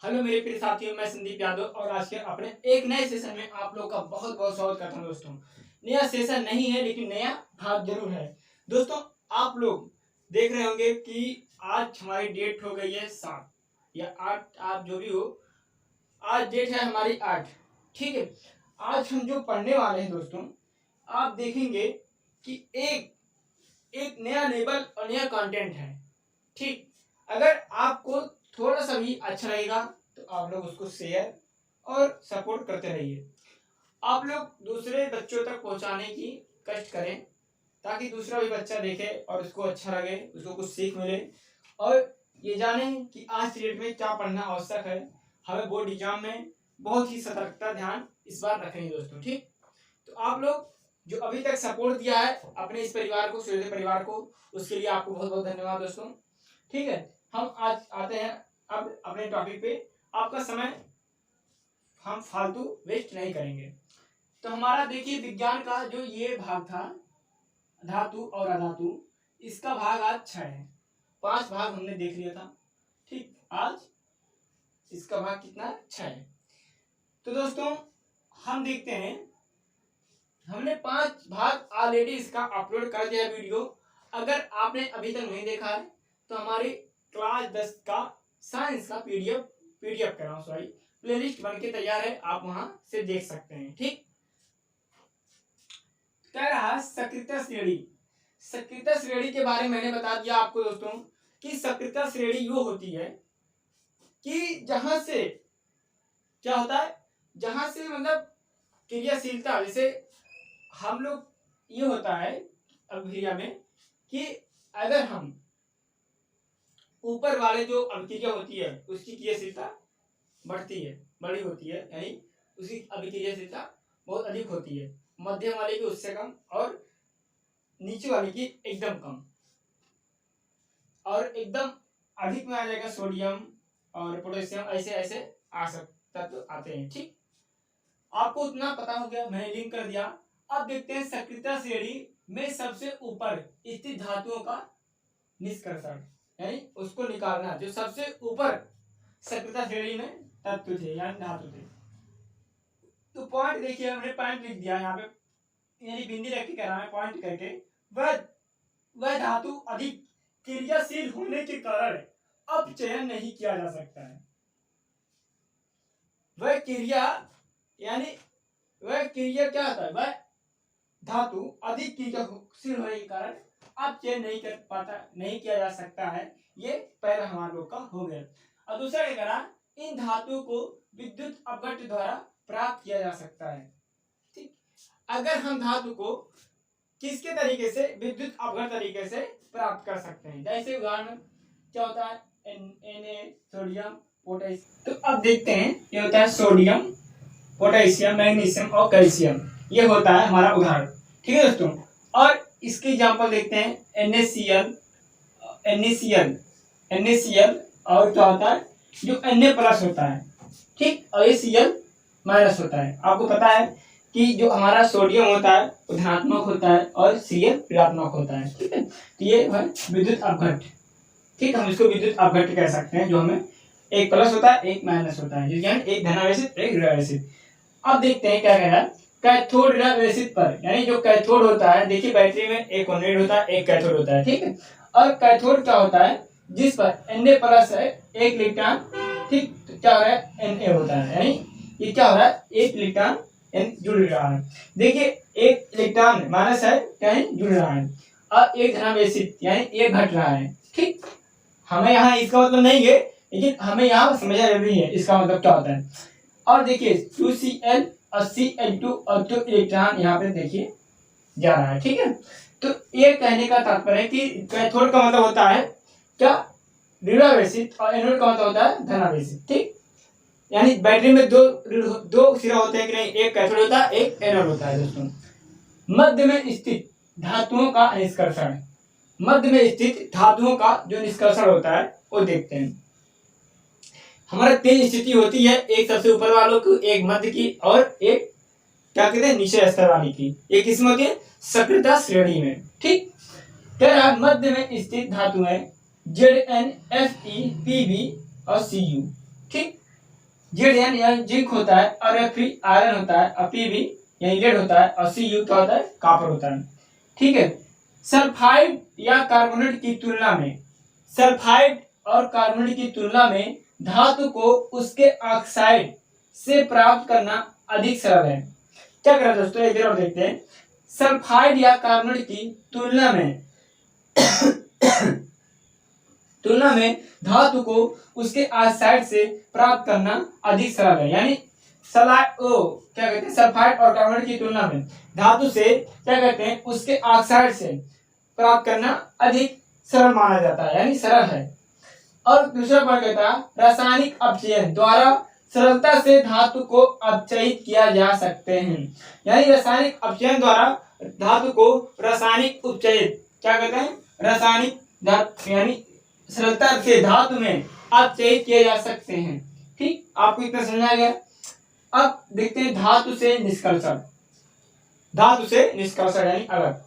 Hello मेरे प्रिय साथियों, मैं संदीप यादव और आज के अपने एक नए सेशन में आप लोग का बहुत बहुत स्वागत करता हूं। दोस्तों, नया सेशन नहीं है लेकिन नया भाग जरूर है। दोस्तों, आप लोग देख रहे होंगे कि आज हमारी डेट हो गई है 7 या 8, आप जो भी हो, आज डेट है हमारी 8। ठीक है, आज हम जो पढ़ने वाले हैं दोस्तों, आप देखेंगे कि एक एक नया लेवल और नया कंटेंट है। ठीक, अगर आपको थोड़ा सा भी अच्छा लगेगा तो आप लोग उसको शेयर और सपोर्ट करते रहिए। आप लोग दूसरे बच्चों तक पहुंचाने की कष्ट करें ताकि दूसरा भी बच्चा देखे और उसको अच्छा लगे, उसको कुछ सीख मिले और ये जाने कि आज की डेट में क्या पढ़ना आवश्यक है। हमें बोर्ड एग्जाम में बहुत ही सतर्कता ध्यान इस बार रखेंगे दोस्तों। ठीक, तो आप लोग जो अभी तक सपोर्ट दिया है अपने इस परिवार को, सूर्योदय परिवार को, उसके लिए आपको बहुत बहुत धन्यवाद दोस्तों। ठीक है, हम आज आते हैं अब अपने टॉपिक पे। आपका समय हम फालतू वेस्ट नहीं करेंगे। तो हमारा देखिए विज्ञान का जो ये भाग था, धातु और अधातु, इसका भाग आज 6 है। 5 भाग हमने देख लिया था। ठीक, आज इसका भाग कितना 6 है। तो दोस्तों हम देखते हैं, हमने 5 भाग ऑलरेडी इसका अपलोड कर दिया वीडियो। अगर आपने अभी तक नहीं देखा है तो हमारी क्लास 10 का साइंस का पीडीएफ कर रहा हूँ, सॉरी, प्लेलिस्ट बन के तैयार है, आप वहां से देख सकते हैं। ठीक, कह रहा सक्रियता श्रेणी। सक्रियता श्रेणी के बारे में मैंने बता दिया आपको दोस्तों कि सक्रियता श्रेणी वो होती है कि जहां से क्या होता है, जहां से मतलब क्रियाशीलता, जैसे हम लोग ये होता है अभिक्रिया में कि अगर हम ऊपर वाले जो अभिक्रिया होती है उसकी क्रियाशीलता बढ़ती है, बड़ी होती है, यानी उसकी अभिक्रियाशीलता बहुत अधिक होती है, मध्यम वाले की उससे कम और नीचे वाले की एकदम कम। और एकदम अधिक में आ जाएगा सोडियम और पोटेशियम, ऐसे ऐसे आ सकता तो आते हैं। ठीक, आपको उतना पता हो गया, मैंने लिंक कर दिया। अब देखते हैं सक्रियता श्रेणी में सबसे ऊपर स्थित धातुओं का निष्कर्षण, यानी उसको निकालना जो सबसे ऊपर सक्रियता श्रेणी में तत्व थे यानी धातु थे। तो पॉइंट देखिए, हमने पॉइंट लिख दिया यहाँ पे, यानी बिंदी रख के कह रहा है पॉइंट करके, वह धातु अधिक क्रियाशील होने के कारण अब चयन नहीं किया जा सकता है। वह क्रिया यानी वह क्रिया क्या होता है, वह धातु अधिक क्रियाशील होने के कारण अब चयन नहीं कर पाता, नहीं किया जा सकता है। ये पहला हमारे लोग का हो गया। और दूसरा क्या करा, इन धातुओं को विद्युत अपघट्ट द्वारा प्राप्त किया जा सकता है। ठीक, अगर हम धातु को किसके तरीके से, विद्युत अपघट्ट तरीके से प्राप्त कर सकते हैं, जैसे उदाहरण क्या होता है, Na, सोडियम, पोटेशियम। तो अब देखते हैं, ये होता है सोडियम, पोटेशियम, मैग्नीशियम और कैल्शियम, ये होता है हमारा उदाहरण। ठीक है दोस्तों, और इसके एग्जांपल देखते हैं, NaCl और क्या होता है जो Na+ होता है। ठीक, और ये Cl- होता है। आपको पता है कि जो हमारा सोडियम होता है वो धनात्मक होता है और Cl ऋणात्मक होता है। ठीक है, तो ये है विद्युत अपघट्ट। ठीक, हम इसको विद्युत अपघट्ट कह सकते हैं, जो हमें एक प्लस होता है एक माइनस होता है, यानी एक धनावेशित एक ऋणावेशित। अब देखते हैं क्या कह रहा है, कैथोड ऋणावेशित पर, यानी जो कैथोड होता है, देखिए बैटरी में एक एनोड होता है एक कैथोड होता है। ठीक है, और कैथोड क्या होता है जिस पर Na+ है, एक इलेक्ट्रॉन, ठीक, तो क्या हो रहा है Na होता है, यानी ये क्या हो रहा है, एक इलेक्ट्रॉन N जुड़ रहा है। देखिए एक इलेक्ट्रॉन माइनस है, कहीं जुड़ रहा है, और एक धनावेशित यानी एक घट रहा है। ठीक, हमें यहाँ इसका मतलब नहीं है लेकिन हमें यहाँ समझना जरूरी है इसका मतलब क्या होता है। और देखिए 2Cl और Cl2 और 2 इलेक्ट्रॉन यहाँ पे देखिए जा रहा है। ठीक है, तो ये कहने का तात्पर्य है कि कैथोड का मतलब होता है क्या, ऋणावेशित, और एनोड का मतलब होता है धनावेशित। ठीक, यानी बैटरी में दो सिरा होते हैं कि नहीं, एक कैथोड होता है एक एनोड होता है। दोस्तों, मध्य में स्थित धातुओं का निष्कर्षण, मध्य में स्थित धातुओं का जो निष्कर्षण होता है वो देखते हैं। हमारे 3 स्थिति होती है, एक सबसे ऊपर वालों की, एक मध्य की और एक क्या कहते हैं निचले स्तर वाली की। ये किसमें होती है, सक्रियता श्रेणी में। ठीक, कह रहा है मध्य में स्थित धातुएं Zn, Fe, Pb और Cu। ठीक, Zn यानी जिंक होता है, और Fe आयरन होता है, और Pb यानी लेड होता है, और Cu क्या होता है, कॉपर होता है। ठीक है। सल्फाइड या कार्बोनेट की तुलना में, सल्फाइड और कार्बोनेट की तुलना में धातु को उसके ऑक्साइड से प्राप्त करना अधिक सरल है। क्या करें दोस्तों, एक बार और देखते हैं। सल्फाइड या कार्बोनेट की तुलना में धातु को उसके ऑक्साइड से प्राप्त करना अधिक सरल है। यानी क्या कहते हैं, सल्फाइड और कार्बोनेट की तुलना में धातु से क्या कहते हैं, उसके ऑक्साइड से प्राप्त करना अधिक सरल माना जाता है, यानी सरल है। और दूसरा पॉइंट कहता है, रासायनिक अपचयन द्वारा सरलता से धातु को अपचयित किया जा सकते हैं। यानी रासायनिक अपचयन द्वारा धातु को रासायनिक उपचयित, क्या कहते हैं, रासायनिक धातु यानी सरलता से धातु में अपचयित किए जा सकते हैं। ठीक, आपको इतना समझा गया। अब देखते हैं धातु से निष्कर्षण। धातु से निष्कर्षण यानी अलग।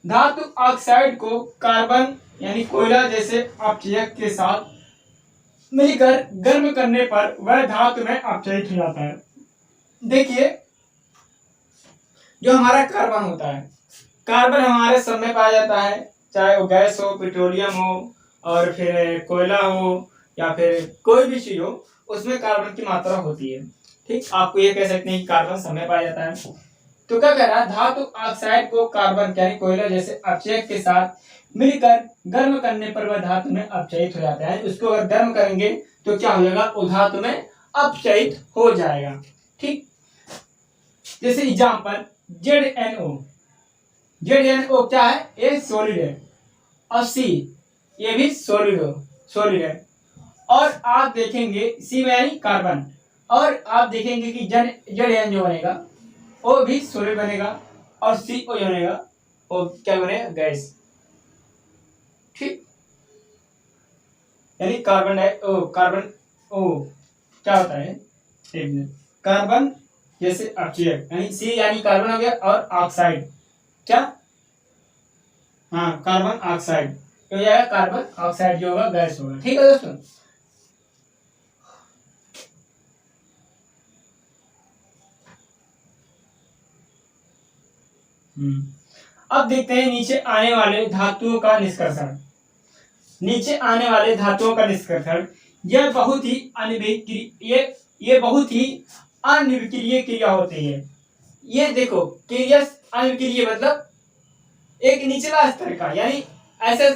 धातु ऑक्साइड को कार्बन यानी कोयला जैसे अपचयक के साथ मिलकर गर्म करने पर वह धातु में अपचयित हो जाता है। देखिए, जो हमारा कार्बन होता है, कार्बन हमारे सब में पाया जाता है, चाहे वो गैस हो, पेट्रोलियम हो, और फिर कोयला हो, या फिर कोई भी चीज हो, उसमें कार्बन की मात्रा होती है। ठीक, आपको ये कह सकते हैं कि कार्बन सब में पाया जाता है। तो क्या कह रहा है, धातु ऑक्साइड को कार्बन यानी कोयला जैसे अपचयक के साथ मिलकर गर्म करने पर वह धातु में अपचयित हो जाता है। उसको अगर गर्म करेंगे तो क्या हो जाएगा, वो धातु में अपचयित हो जाएगा। ठीक, जैसे एग्जांपल ZnO। ZnO क्या है, ये सॉलिड है, और C ये भी सॉलिड है। और आप देखेंगे C में यानी कार्बन, और आप देखेंगे कि Zn जो बनेगा वो भी सॉलिड बनेगा, और CO जो बनेगा वो क्या बनेगा, गैस। ठीक, यानी कार्बन क्या होता है, कार्बन जैसे अपचयक, यानी C यानी कार्बन हो गया, और ऑक्साइड क्या, हाँ कार्बन ऑक्साइड हो जाएगा, कार्बन ऑक्साइड जो होगा गैस होगा। ठीक है दोस्तों। अब देखते हैं नीचे आने वाले धातुओं का निष्कर्षण। नीचे आने वाले धातुओं का निष्कर्षण, यह बहुत ही ये बहुत ही अनिविक्रिय क्रिया होती है। ये देखो, क्रिया अनिविक्रिय मतलब एक निचला स्तर का, यानी ऐसे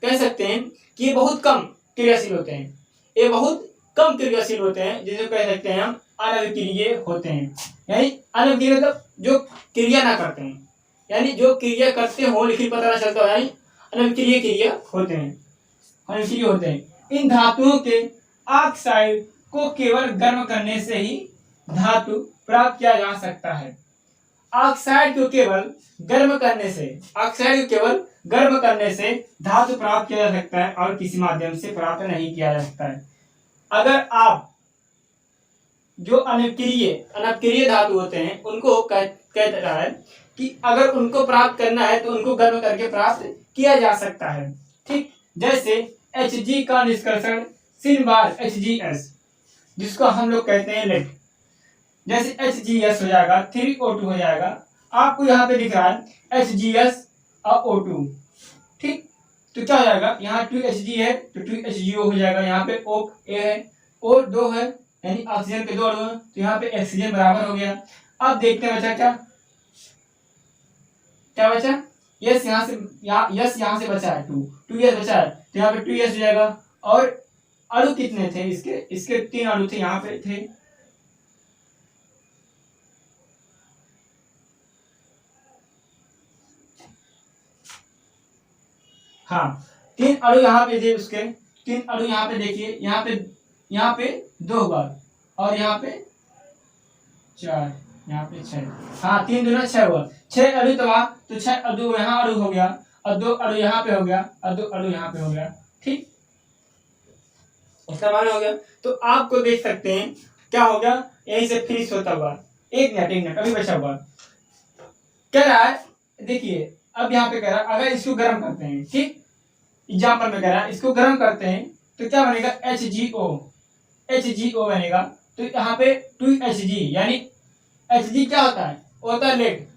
कह सकते हैं कि ये बहुत कम क्रियाशील होते हैं। ये बहुत कम क्रियाशील होते हैं, जिसे कह सकते हैं हम अनिविक्रिय होते हैं। यानी अनिविक्रिय मतलब जो क्रिया ना करते हैं, यानी जो क्रिया करते हो लेकिन पता ना चलता हो, यानी अनिविक्रिय क्रिया होते हैं, अनिविक्रिय होते हैं। इन धातुओं के ऑक्साइड को केवल गर्म करने से ही धातु प्राप्त किया जा सकता है। ऑक्साइड को केवल गर्म करने से धातु प्राप्त किया जा सकता है, और किसी माध्यम से प्राप्त नहीं किया जा सकता है। अगर आप जो अनपक्रिय धातु होते हैं उनको कहता रहा है कि अगर उनको प्राप्त करना है तो उनको गर्म करके प्राप्त किया जा सकता है। ठीक, जैसे Hg का निष्कर्षण सिन-बार HgS, जिसको हम लोग कहते हैं लेड। जैसे HgS हो जाएगा, 3O2 हो जाएगा। आपको यहाँ पे दिख रहा है HgS और O2। ठीक, तो क्या हो जाएगा, यहाँ 2Hg है तो 2HgO हो जाएगा। यहाँ पे O है, O 2 है, यानी ऑक्सीजन के 2 अणु हैं, तो यहाँ पे ऑक्सीजन बराबर हो गया। अब देखते हैं बचा क्या बचा, यस यहाँ से बचा है 2S बचा है, तो यहाँ पे 2S हो जाएगा। और अणु कितने थे इसके 3 अणु थे, यहाँ पे थे। हाँ, 3 अणु यहाँ पे थे, उसके 3 अणु यहाँ पे देखिए, यहाँ पे 2 बार, और यहाँ पे 4, यहाँ पे 6। हाँ, 3 दूना 6 हुआ, 6 अणु तो 6 अणु यहाँ अणु हो गया, और 2 अणु यहाँ पे हो गया, और 2 अणु यहाँ पे हो गया। ठीक, इसका मान हो गया। तो आपको देख सकते हैं क्या हो गया, यहीं से फिनिश होता हुआ। एक मिनट अभी बचा हुआ कह रहा है। देखिए, अब यहाँ पे कह रहा है अगर इसको गर्म करते हैं, ठीक, एग्जाम्पल में कह रहा है इसको गर्म करते हैं तो क्या बनेगा, HgO बनेगा। तो यहाँ पे 2Hg यानी Hg क्या होता है, होता है लेड,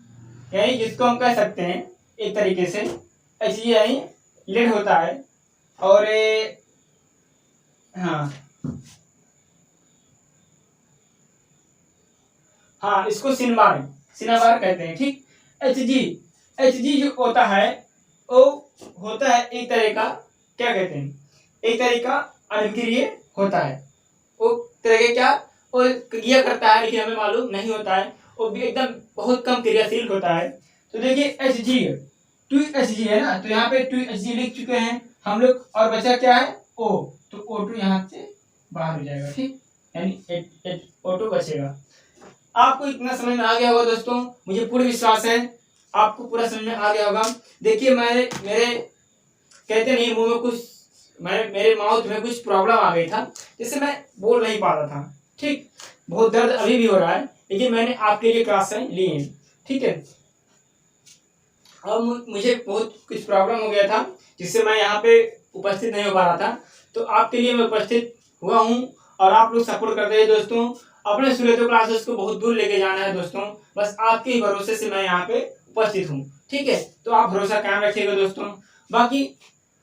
यानी जिसको हम कह सकते हैं एक तरीके से Hg यानी लेड होता है। और हाँ इसको सिनाबार कहते हैं। ठीक, Hg जो होता है वो होता है एक तरह का, क्या कहते हैं, एक तरह का अनिक्रिय होता है। वो तरह के क्या, वो क्रिया करता है लेकिन हमें मालूम नहीं होता है, वो भी एकदम बहुत कम क्रियाशील होता है। तो देखिए Hg 2Hg है ना, तो यहाँ पे 2Hg लिख चुके हैं हम लोग, और बचा क्या है O, तो O2 यहाँ से बाहर हो जाएगा। ठीक, यानी O2 बचेगा। आपको इतना समझ में आ गया होगा दोस्तों, मुझे पूर्ण विश्वास है आपको पूरा समझ में आ गया होगा। देखिए मेरे कहते नहीं मुंह में कुछ, मेरे माउथ में कुछ प्रॉब्लम आ गई था, जिससे मैं बोल नहीं पा रहा था। ठीक, बहुत दर्द अभी भी हो रहा है, लेकिन मैंने आपके लिए क्लासें ली हैं। ठीक है, अब मुझे बहुत कुछ प्रॉब्लम हो गया था जिससे मैं यहाँ पे उपस्थित नहीं हो पा रहा था, तो आपके लिए मैं उपस्थित हुआ हूँ और आप लोग सपोर्ट करते हैं दोस्तों। अपने सूर्योदय क्लासेस को बहुत दूर लेके जाना है दोस्तों, बस आपके ही भरोसे से मैं यहाँ पे उपस्थित हूँ। ठीक है, तो आप भरोसा कायम रखिएगा दोस्तों। बाकी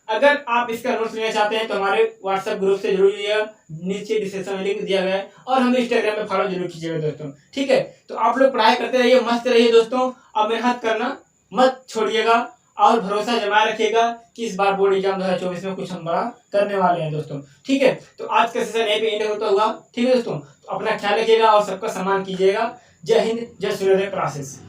अगर आप इसका नोट्स लेना चाहते हैं तो हमारे व्हाट्सएप ग्रुप से जरूर लीजिएगा, नीचे डिस्क्रिप्शन में लिंक दिया गया है, और हमें इंस्टाग्राम में फॉलो जरूर कीजिएगा दोस्तों। ठीक है, तो आप लोग पढ़ाई करते रहिए, मस्त रहिए दोस्तों, और मेहनत करना मत छोड़िएगा, और भरोसा जमाए रखिएगा कि इस बार बोर्ड एग्जाम 2024 में कुछ हम बड़ा करने वाले हैं दोस्तों। ठीक है, तो आज का सेशन यहीं पे एंड होता हुआ। ठीक है दोस्तों, तो अपना ख्याल रखिएगा और सबका सम्मान कीजिएगा। जय हिंद, जय सूर्योदय क्लासेस।